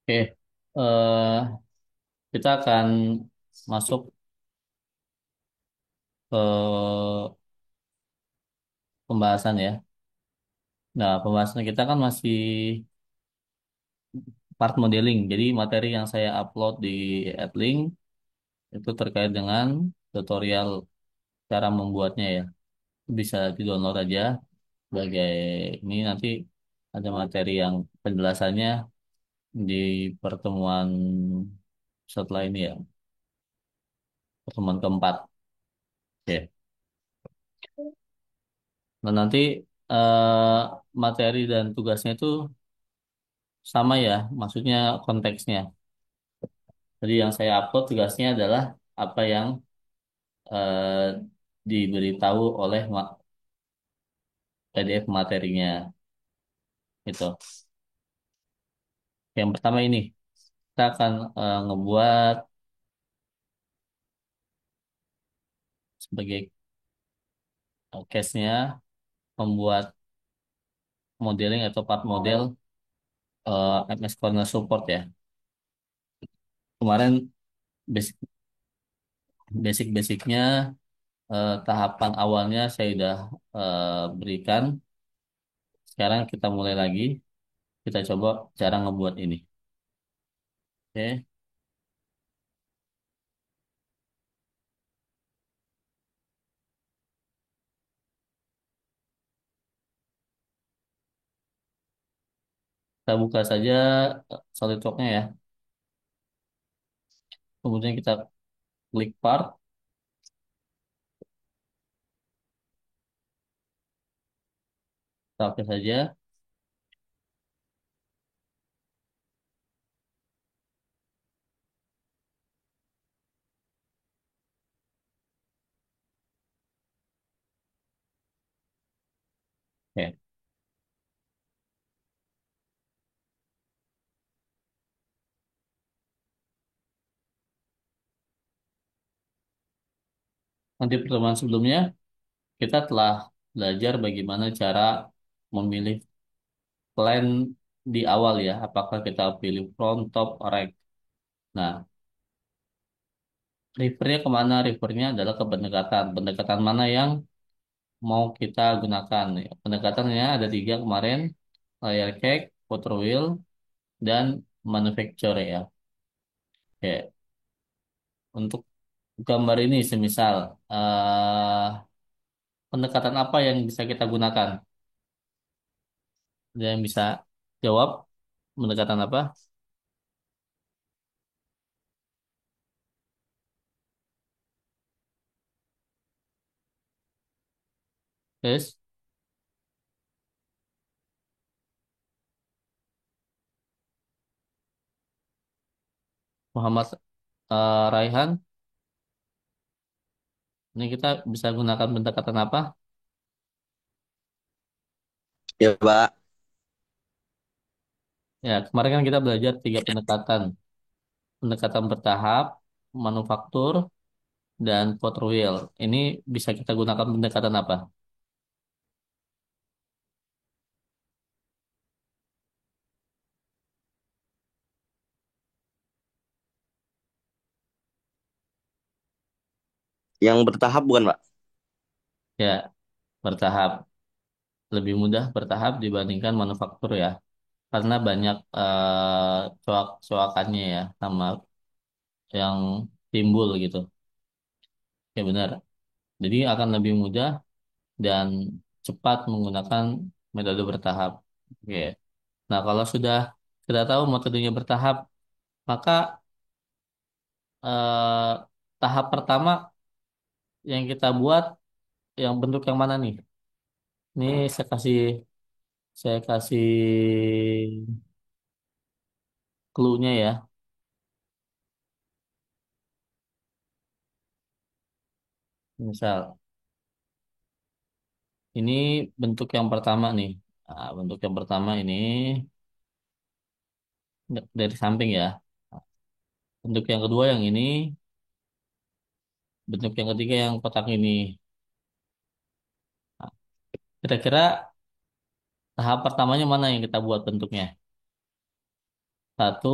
Oke, eh, kita akan masuk ke pembahasan ya. Nah, pembahasan kita kan masih part modeling. Jadi materi yang saya upload di Adlink itu terkait dengan tutorial cara membuatnya ya. Bisa di-download aja sebagai ini nanti ada materi yang penjelasannya di pertemuan setelah ini ya, pertemuan keempat. Oke. Nah, nanti materi dan tugasnya itu sama ya, maksudnya konteksnya. Jadi yang saya upload tugasnya adalah apa yang eh, diberitahu oleh PDF materinya itu. Yang pertama ini kita akan ngebuat sebagai case-nya membuat modeling atau part model MS Corner Support ya. Kemarin basic basic-basicnya tahapan awalnya saya sudah berikan. Sekarang kita mulai lagi. Kita coba cara ngebuat ini. Oke, kita buka saja SolidWorks-nya ya. Kemudian kita klik part, kita oke saja. Oke. Nanti pertemuan sebelumnya kita telah belajar bagaimana cara memilih plan di awal ya. Apakah kita pilih front, top, right. Nah, refernya kemana? Refernya adalah ke pendekatan. Pendekatan mana yang mau kita gunakan? Ya, pendekatannya ada tiga kemarin, layer cake, photo wheel, dan manufacture ya. Oke. Untuk gambar ini semisal pendekatan apa yang bisa kita gunakan? Ada yang bisa jawab pendekatan apa? Yes, Muhammad Raihan. Ini kita bisa gunakan pendekatan apa? Ya, Pak. Ya, kemarin kan kita belajar tiga pendekatan. Pendekatan bertahap, manufaktur, dan pot wheel. Ini bisa kita gunakan pendekatan apa? Yang bertahap bukan, Pak? Ya, bertahap. Lebih mudah bertahap dibandingkan manufaktur ya. Karena banyak coak-coakannya ya, sama yang timbul gitu. Ya benar. Jadi akan lebih mudah dan cepat menggunakan metode bertahap. Oke. Nah, kalau sudah kita tahu metodenya bertahap, maka eh, tahap pertama yang kita buat yang bentuk yang mana nih? Ini saya kasih clue-nya ya. Misal, ini bentuk yang pertama nih. Nah, bentuk yang pertama ini dari samping ya. Bentuk yang kedua yang ini, Bentuk yang ketiga yang kotak ini. Nah, kira-kira tahap pertamanya mana yang kita buat bentuknya? Satu,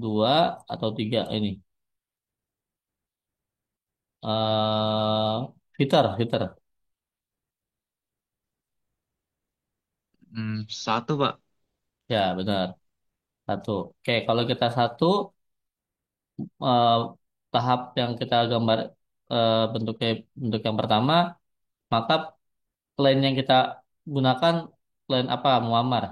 dua, atau tiga ini? Filter. Satu, Pak. Ya, benar. Satu. Oke, kalau kita satu, eh, tahap yang kita gambar bentuknya bentuk yang pertama, maka plan yang kita gunakan plan apa? Muammar.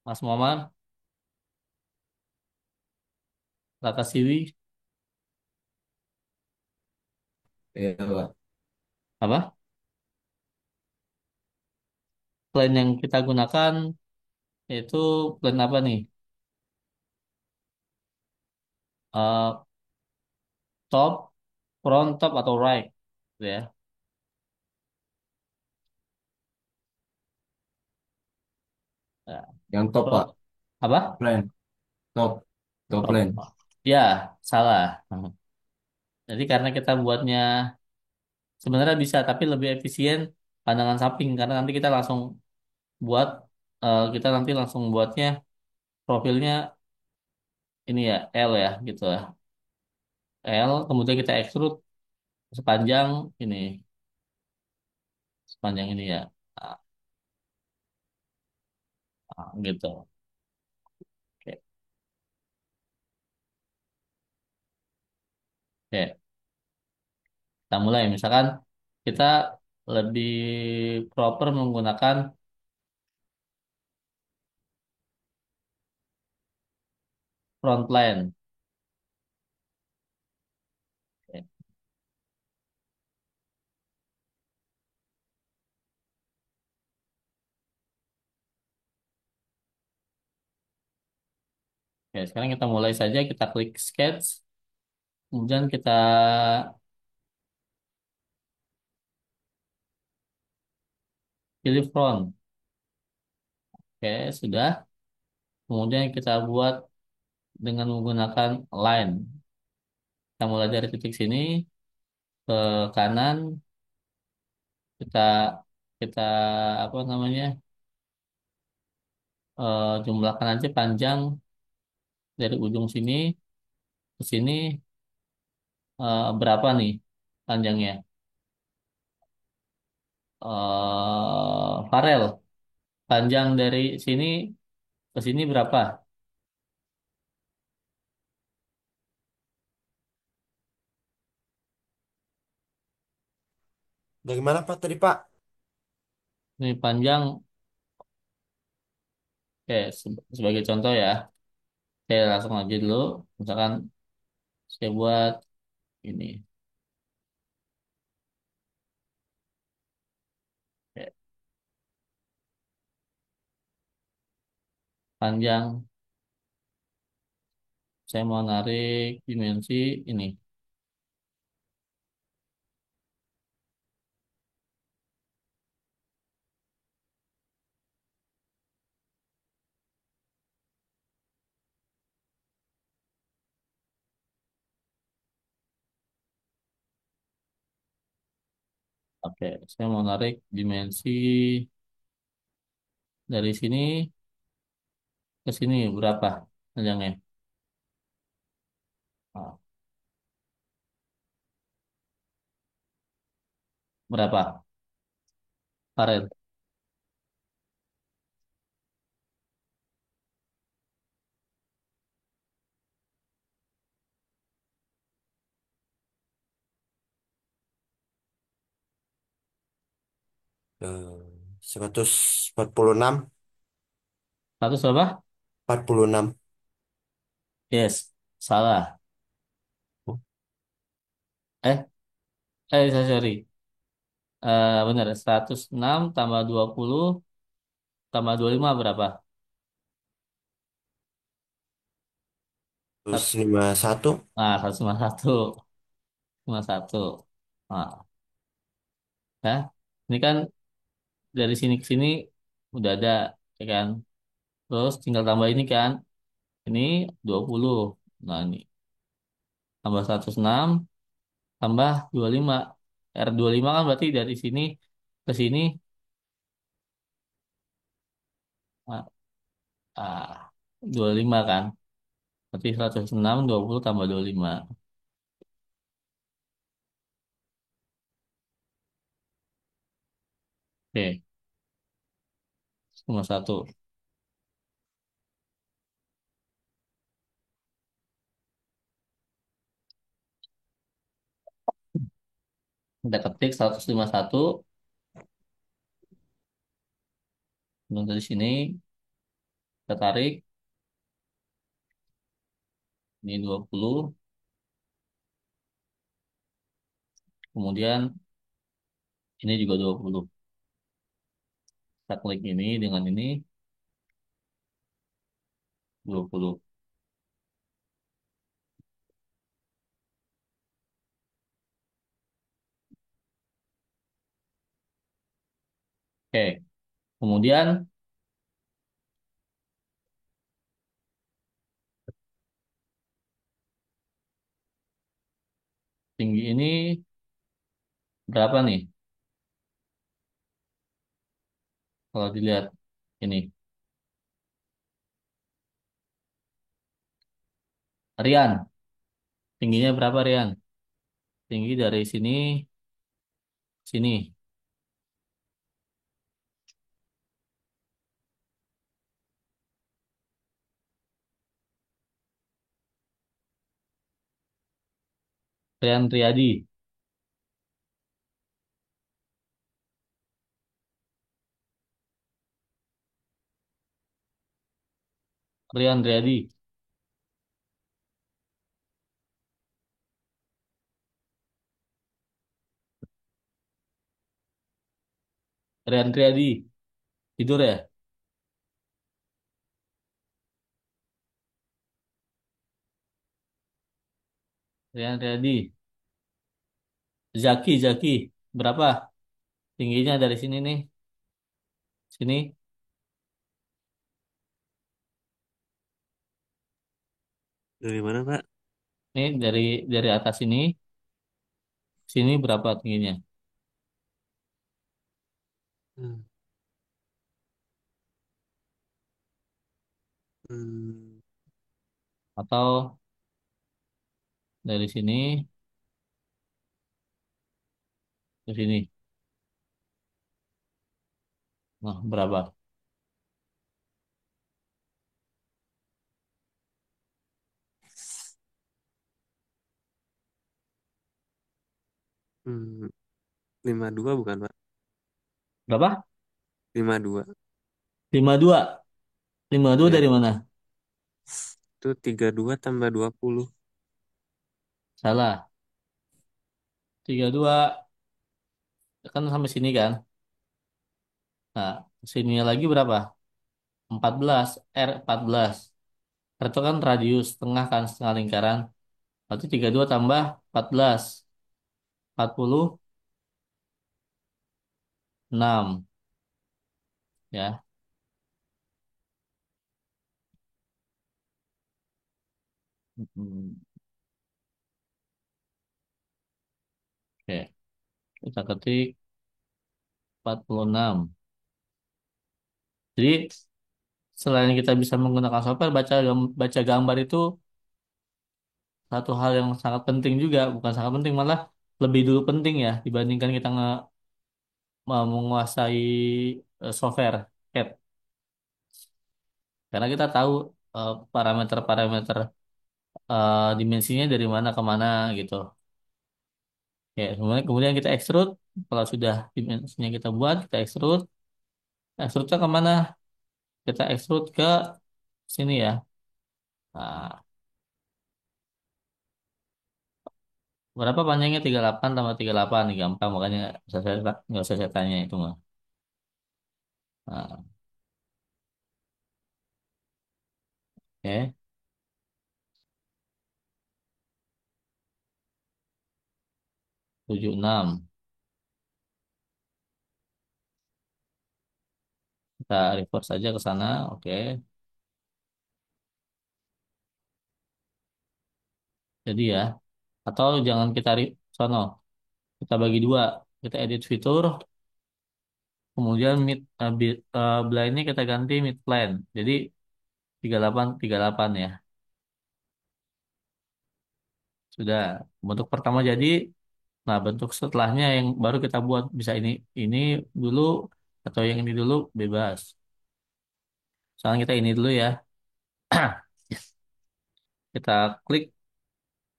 Mas Muammar, Lakasiwi, Iya, Pak. apa? Plan yang kita gunakan yaitu plan apa nih? Eh, top, front, top atau right, gitu ya. Ya, Yang top, Pak. front, apa? Plan. Top. Top Top. plan. Ya, salah. Jadi karena kita buatnya sebenarnya bisa, tapi lebih efisien pandangan samping karena nanti kita langsung buat kita nanti langsung buatnya profilnya ini ya L ya gitu ya. L kemudian kita extrude sepanjang ini sepanjang ini ya. Ah, gitu. Oke. Oke. Kita mulai misalkan kita lebih proper menggunakan front line. Oke. Oke, sekarang kita mulai saja kita klik sketch kemudian kita pilih front. Oke, sudah. Kemudian kita buat dengan menggunakan line. Kita mulai dari titik sini ke kanan, kita kita apa namanya jumlahkan aja panjang dari ujung sini ke sini berapa nih panjangnya? Farel, panjang dari sini ke sini berapa? Dari mana Pak tadi Pak? Ini panjang, sebagai contoh ya, saya langsung aja dulu. Misalkan saya buat ini, Oke, panjang. Saya mau narik dimensi ini. Oke, saya mau narik dimensi dari sini ke sini berapa panjangnya? Ah, berapa? Farel. 146, 100 berapa? 46. Yes, salah. Eh, sorry. Benar, 106 tambah 20 tambah 25 berapa? Terus Sat- 51. Nah, 151. 51. Nah, ya. Ini kan dari sini ke sini udah ada, ya kan? Terus tinggal tambah ini kan. Ini 20. Nah, ini tambah 106 tambah 25. R25 kan berarti dari sini ke sini ah, ah, 25 kan. Berarti 106 20 tambah 25. Oke, cuma satu. Kita ketik 151. Kemudian dari sini kita tarik. Ini 20. Kemudian ini juga 20. Kita klik ini dengan ini 20. Oke. Kemudian tinggi ini berapa nih? Kalau dilihat ini. Rian, tingginya berapa Rian? Tinggi dari sini, sini. Rian Riyadi. Rian Riyadi. Rian Riyadi. Tidur ya? Rian Riyadi. Zaki, Zaki. Berapa tingginya dari sini nih? Sini. Dari mana, Pak? Nih dari atas ini, sini berapa tingginya? Hmm. Hmm. Atau dari sini ke sini. Nah, berapa? Hmm. 52 bukan, Pak? Berapa? 52. 52. 52 Ya. dari mana? Itu 32 tambah 20. Salah. 32 kan sampai sini kan? Nah, sininya lagi berapa? 14. R 14. R itu kan radius tengah kan setengah lingkaran. Berarti 32 tambah 14. 46 ya. Hmm, oke, kita ketik 46. Jadi selain kita bisa menggunakan software, baca gambar itu satu hal yang sangat penting juga, bukan sangat penting malah lebih dulu penting ya dibandingkan kita menguasai software CAD. Karena kita tahu parameter-parameter dimensinya dari mana ke mana gitu. Ya, kemudian kita extrude. Kalau sudah dimensinya kita buat, kita extrude. Extrude-nya kemana? Kita extrude ke sini ya. Nah, berapa panjangnya 38 tambah 38 nih gampang, makanya nggak usah saya tanya itu mah. Nah, oke, 76. Kita reverse saja ke sana. Oke. Jadi ya, atau jangan kita sono. Kita bagi dua. Kita edit fitur, kemudian blindnya kita ganti mid plan. Jadi 38 38 ya. Sudah. Bentuk pertama jadi. Nah, bentuk setelahnya yang baru kita buat bisa ini dulu atau yang ini dulu bebas. Soalnya kita ini dulu ya. Kita klik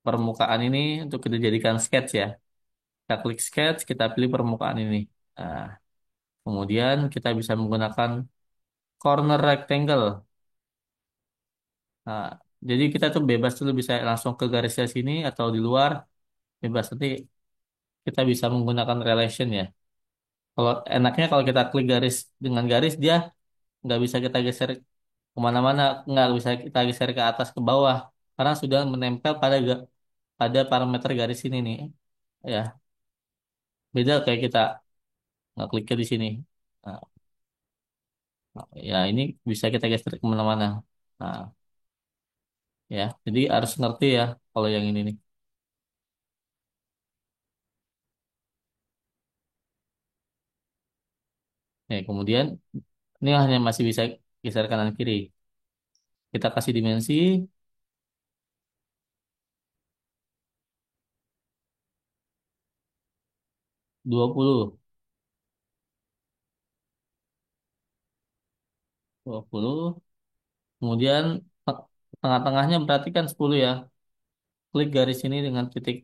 permukaan ini untuk kita jadikan sketch ya. Kita klik sketch, kita pilih permukaan ini. Nah, kemudian kita bisa menggunakan corner rectangle. Nah, jadi kita tuh bebas dulu bisa langsung ke garisnya sini atau di luar bebas. Nanti kita bisa menggunakan relation ya. Kalau enaknya kalau kita klik garis dengan garis dia nggak bisa kita geser kemana-mana, nggak bisa kita geser ke atas ke bawah karena sudah menempel pada parameter garis ini nih. Ya, beda kayak kita nggak klik di sini. Nah, ya ini bisa kita geser kemana-mana. Nah, ya, jadi harus ngerti ya kalau yang ini nih. Kemudian ini hanya masih bisa geser kanan kiri. Kita kasih dimensi 20, 20. Kemudian te- tengah-tengahnya berarti kan 10 ya. Klik garis ini dengan titik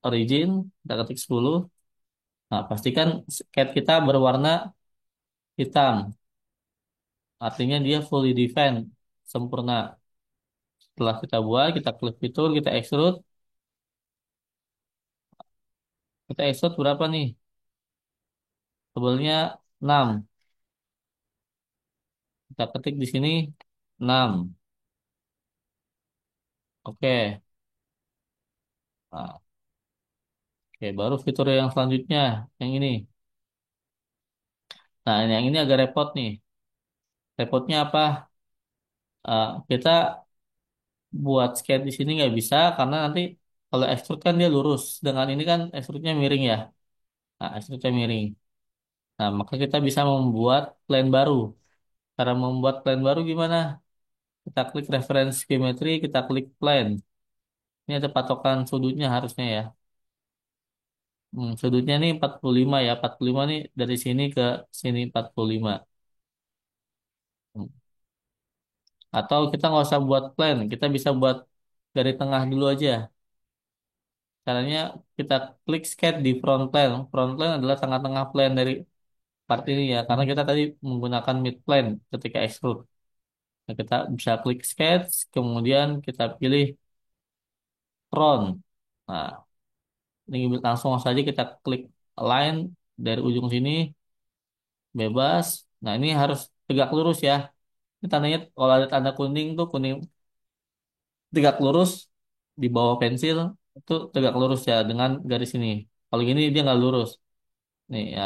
origin, kita ketik 10. Nah, pastikan cat kita berwarna hitam. Artinya dia fully defined, sempurna. Setelah kita buat, kita klik fitur, kita extrude. Kita extrude berapa nih? Tebelnya 6. Kita ketik di sini 6. Oke. Nah, oke, baru fitur yang selanjutnya, yang ini. Nah, yang ini agak repot nih. Repotnya apa? Kita buat skate di sini nggak bisa karena nanti kalau extrude kan dia lurus. Dengan ini kan extrude-nya miring ya. Nah, extrude-nya miring. Nah, maka kita bisa membuat plane baru. Cara membuat plane baru gimana? Kita klik reference geometry, kita klik plane. Ini ada patokan sudutnya harusnya ya. Sudutnya nih 45 ya. 45 nih dari sini ke sini 45. Hmm. Atau kita nggak usah buat plane. Kita bisa buat dari tengah dulu aja. Caranya kita klik sketch di front plane. Front plane adalah tengah-tengah plane dari part ini ya. Karena kita tadi menggunakan mid plane ketika extrude. Nah, kita bisa klik sketch, kemudian kita pilih front. Nah, ini langsung saja kita klik align dari ujung sini bebas. Nah, ini harus tegak lurus ya. Ini tandanya kalau ada tanda kuning tuh kuning tegak lurus di bawah pensil itu tegak lurus ya dengan garis ini. Kalau gini dia nggak lurus. Nih ya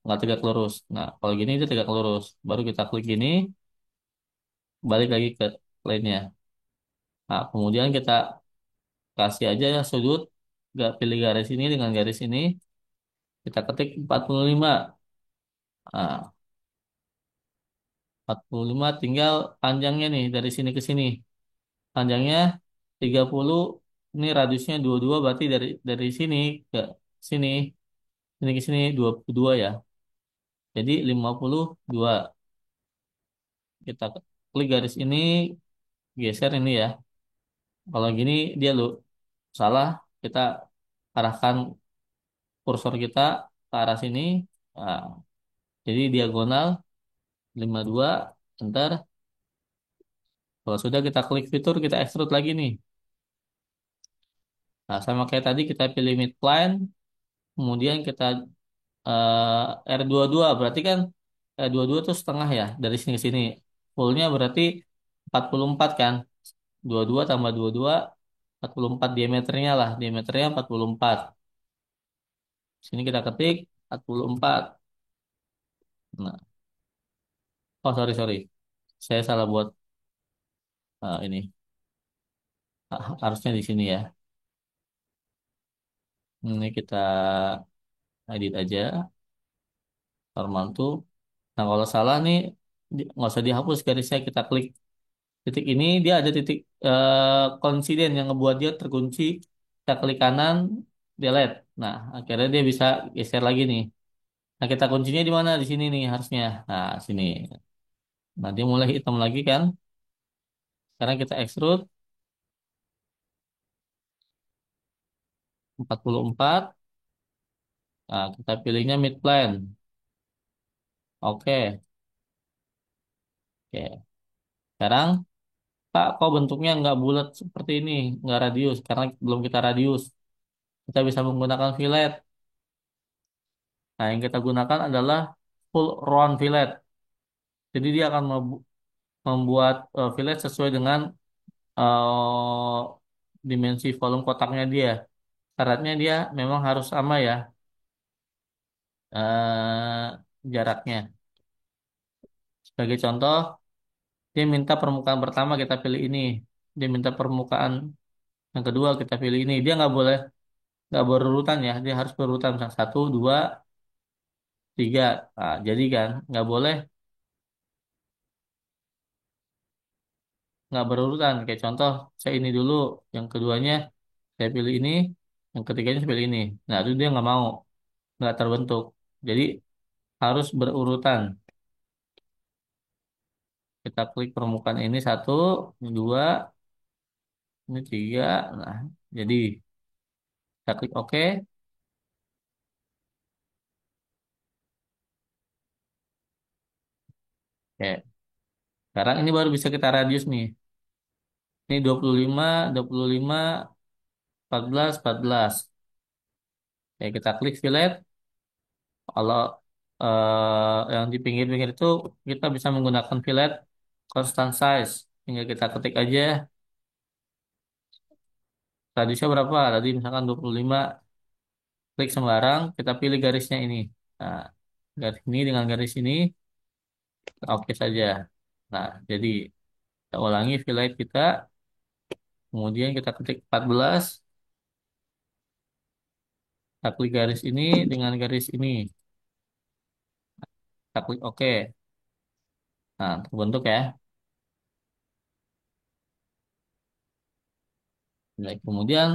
nggak tegak lurus. Nah, kalau gini dia tegak lurus. Baru kita klik gini, balik lagi ke lainnya. Nah, kemudian kita kasih aja ya sudut, nggak pilih garis ini dengan garis ini. Kita ketik 45. Nah, 45 tinggal panjangnya nih dari sini ke sini. Panjangnya 30, ini radiusnya 22 berarti dari sini ke sini, sini ke sini 22 ya. Jadi 52. Kita klik garis ini, geser ini ya. Kalau gini dia salah, kita arahkan kursor kita ke arah sini. Nah, jadi diagonal 52, enter. Kalau sudah kita klik fitur, kita extrude lagi nih. Nah, sama kayak tadi kita pilih midplane, kemudian kita R22, berarti kan R22 itu setengah ya, dari sini ke sini. Fullnya berarti 44 kan. 22 tambah 22, 44 diameternya lah. Diameternya 44. Sini kita ketik 44. Nah, Oh, sorry, sorry. Saya salah buat ini. Harusnya di sini ya. Ini kita edit aja. Normal tuh. Nah, kalau salah nih, nggak usah dihapus garisnya. Kita klik titik ini, dia ada titik konsiden yang ngebuat dia terkunci. Kita klik kanan, delete. Nah, akhirnya dia bisa geser lagi nih. Nah, kita kuncinya di mana? Di sini nih harusnya. Nah, sini. Nah, dia mulai hitam lagi kan. Sekarang kita extrude 44. Nah, kita pilihnya mid plane. Oke. Oke. Sekarang, Pak, kok bentuknya nggak bulat seperti ini? Nggak radius. Karena belum kita radius. Kita bisa menggunakan fillet. Nah, yang kita gunakan adalah full round fillet. Jadi dia akan membuat fillet sesuai dengan eh, dimensi volume kotaknya dia. Syaratnya dia memang harus sama ya jaraknya. Sebagai contoh, dia minta permukaan pertama kita pilih ini. Dia minta permukaan yang kedua kita pilih ini. Dia nggak berurutan ya. Dia harus berurutan misalnya satu, dua, tiga. Nah, jadi kan nggak berurutan. Kayak contoh, saya ini dulu, yang keduanya saya pilih ini, yang ketiganya saya pilih ini. Nah, itu dia nggak mau, nggak terbentuk. Jadi harus berurutan. Kita klik permukaan ini satu, ini dua, ini tiga. Nah, jadi kita klik OK. Oke, sekarang ini baru bisa kita radius nih. Ini 25, 25, 14, 14. Oke, kita klik fillet. Kalau yang di pinggir-pinggir itu kita bisa menggunakan fillet constant size. Tinggal kita ketik aja radiusnya berapa. Tadi misalkan 25, klik sembarang, kita pilih garisnya ini. Nah, garis ini dengan garis ini, oke saja. Nah, jadi kita ulangi fillet kita, kemudian kita ketik 14, kita klik garis ini dengan garis ini, kita klik OK. Nah, terbentuk ya. Baik, kemudian